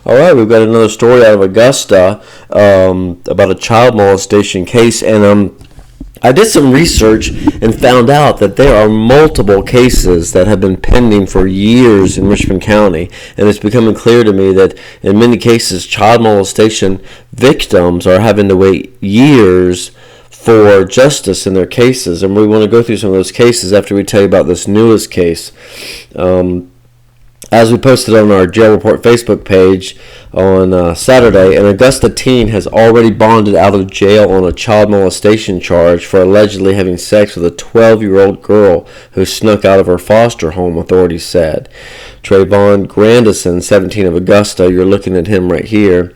All right, we've got another story out of Augusta about a child molestation case, and I did some research and found out that there are multiple cases that have been pending for years in Richmond County, and it's becoming clear to me that in many cases, child molestation victims are having to wait years for justice in their cases, and we want to go through some of those cases after we tell you about this newest case. As we posted on our Jail Report Facebook page on Saturday, an Augusta teen has already bonded out of jail on a child molestation charge for allegedly having sex with a 12-year-old girl who snuck out of her foster home, authorities said. Trey'von Grandison, 17 of Augusta, you're looking at him right here,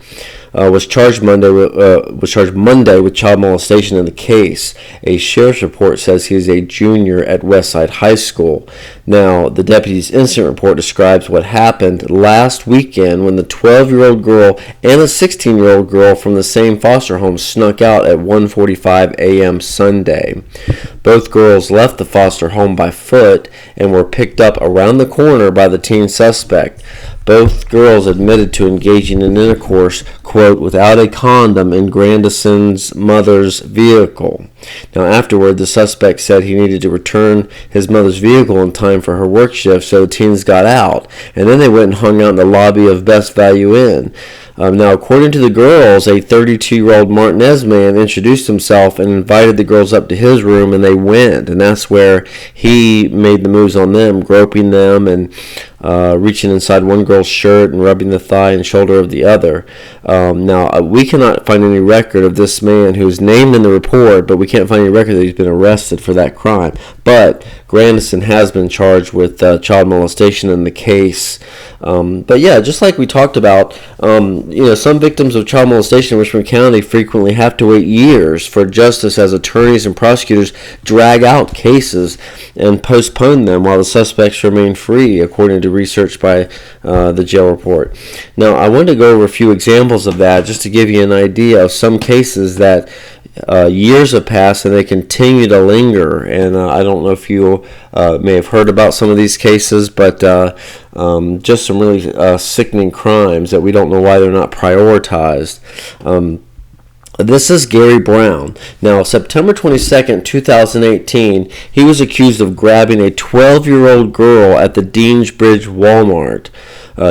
was charged Monday with child molestation in the case. A sheriff's report says he is a junior at Westside High School. Now, the deputy's incident report describes what happened last weekend when the 12-year-old girl and a 16-year-old girl from the same foster home snuck out at 1:45 a.m. Sunday. Both girls left the foster home by foot and were picked up around the corner by the teen suspect. Both girls admitted to engaging in intercourse, quote, without a condom in Grandison's mother's vehicle. Now, afterward, the suspect said he needed to return his mother's vehicle in time for her work shift, so the teens got out. And then they went and hung out in the lobby of Best Value Inn. Now, according to the girls, a 32-year-old Martinez man introduced himself and invited the girls up to his room, and they went. And that's where he made the moves on them, groping them and reaching inside one girl's shirt and rubbing the thigh and shoulder of the other. Now, we cannot find any record of this man who's named in the report, but we can't find any record that he's been arrested for that crime. But Grandison has been charged with child molestation in the case. But yeah, just like we talked about, some victims of child molestation in Richmond County frequently have to wait years for justice as attorneys and prosecutors drag out cases and postpone them while the suspects remain free, according to research by the Jail Report. Now, I wanted to go over a few examples of that just to give you an idea of some cases that years have passed and they continue to linger. And I don't know if you may have heard about some of these cases, but just some really sickening crimes that we don't know why they're not prioritized. This is Gary Brown. Now, September 22nd, 2018, he was accused of grabbing a 12-year-old girl at the Deansbridge Walmart.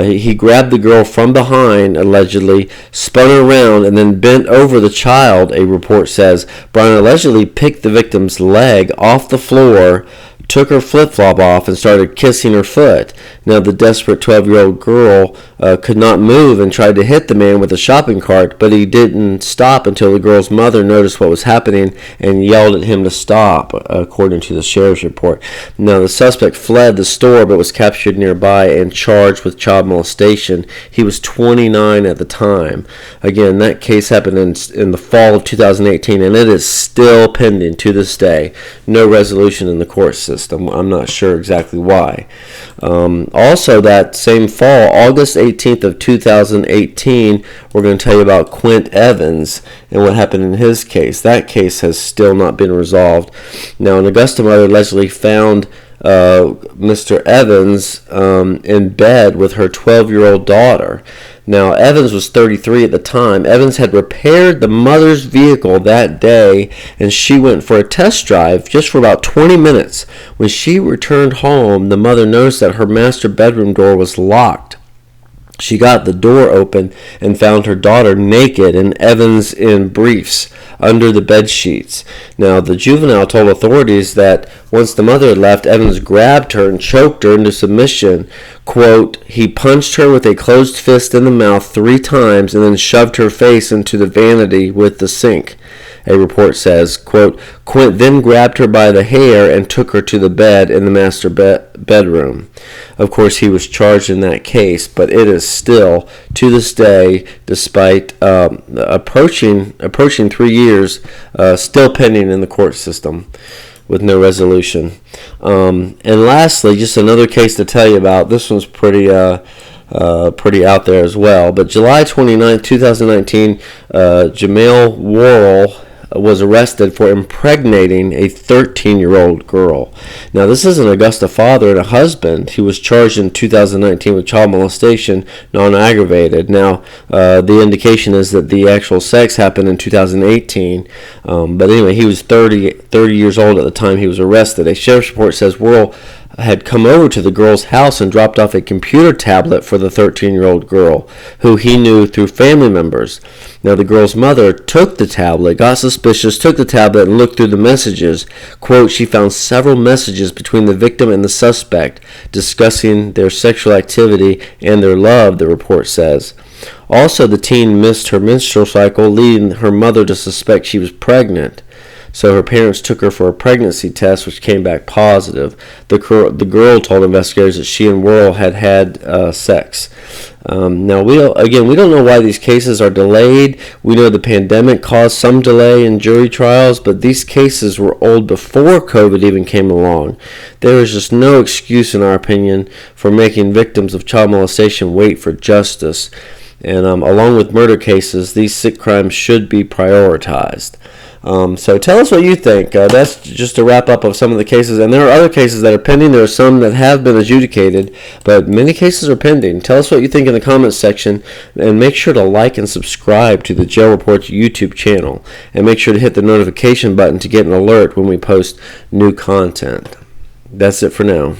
He grabbed the girl from behind, allegedly, spun her around, and then bent over the child, a report says. Brown allegedly picked the victim's leg off the floor, took her flip-flop off, and started kissing her foot. Now, the desperate 12-year-old girl could not move and tried to hit the man with a shopping cart, but he didn't stop until the girl's mother noticed what was happening and yelled at him to stop, according to the sheriff's report. Now, the suspect fled the store but was captured nearby and charged with child molestation. He was 29 at the time. Again, that case happened in the fall of 2018, and it is still pending to this day. No resolution in the court system. I'm not sure exactly why. Also, that same fall, August 18th of 2018, we're going to tell you about Quint Evans and what happened in his case. That case has still not been resolved. Now, an Augusta mother allegedly found Mr. Evans in bed with her 12-year-old daughter. Now, Evans was 33 at the time. Evans had repaired the mother's vehicle that day, and she went for a test drive just for about 20 minutes. When she returned home, the mother noticed that her master bedroom door was locked. She got the door open and found her daughter naked and Evans in briefs under the bed sheets. Now, the juvenile told authorities that once the mother had left, Evans grabbed her and choked her into submission. Quote, he punched her with a closed fist in the mouth 3 times and then shoved her face into the vanity with the sink. A report says, quote, Quint then grabbed her by the hair and took her to the bed in the master bedroom. Of course, he was charged in that case, but it is still, to this day, despite approaching 3 years, still pending in the court system with no resolution. And lastly, just another case to tell you about. This one's pretty out there as well. But July 29, 2019, Jamail Warren was arrested for impregnating a 13-year-old girl. Now, this is an Augusta father and a husband. He was charged in 2019 with child molestation, non-aggravated. Now, the indication is that the actual sex happened in 2018. But anyway, he was 30 years old at the time he was arrested. A sheriff's report says Worrell had come over to the girl's house and dropped off a computer tablet for the 13-year-old girl, who he knew through family members. Now, the girl's mother took the tablet, got suspicious, took the tablet, and looked through the messages. Quote, she found several messages between the victim and the suspect discussing their sexual activity and their love, the report says. Also, the teen missed her menstrual cycle, leading her mother to suspect she was pregnant. So her parents took her for a pregnancy test, which came back positive. The girl told investigators that she and Worrell had sex. Now, we don't know why these cases are delayed. We know the pandemic caused some delay in jury trials, but these cases were old before COVID even came along. There is just no excuse, in our opinion, for making victims of child molestation wait for justice. And along with murder cases, these sick crimes should be prioritized. So tell us what you think. That's just a wrap up of some of the cases. And there are other cases that are pending. There are some that have been adjudicated, but many cases are pending. Tell us what you think in the comments section, and make sure to like and subscribe to the Jail Reports YouTube channel. And make sure to hit the notification button to get an alert when we post new content. That's it for now.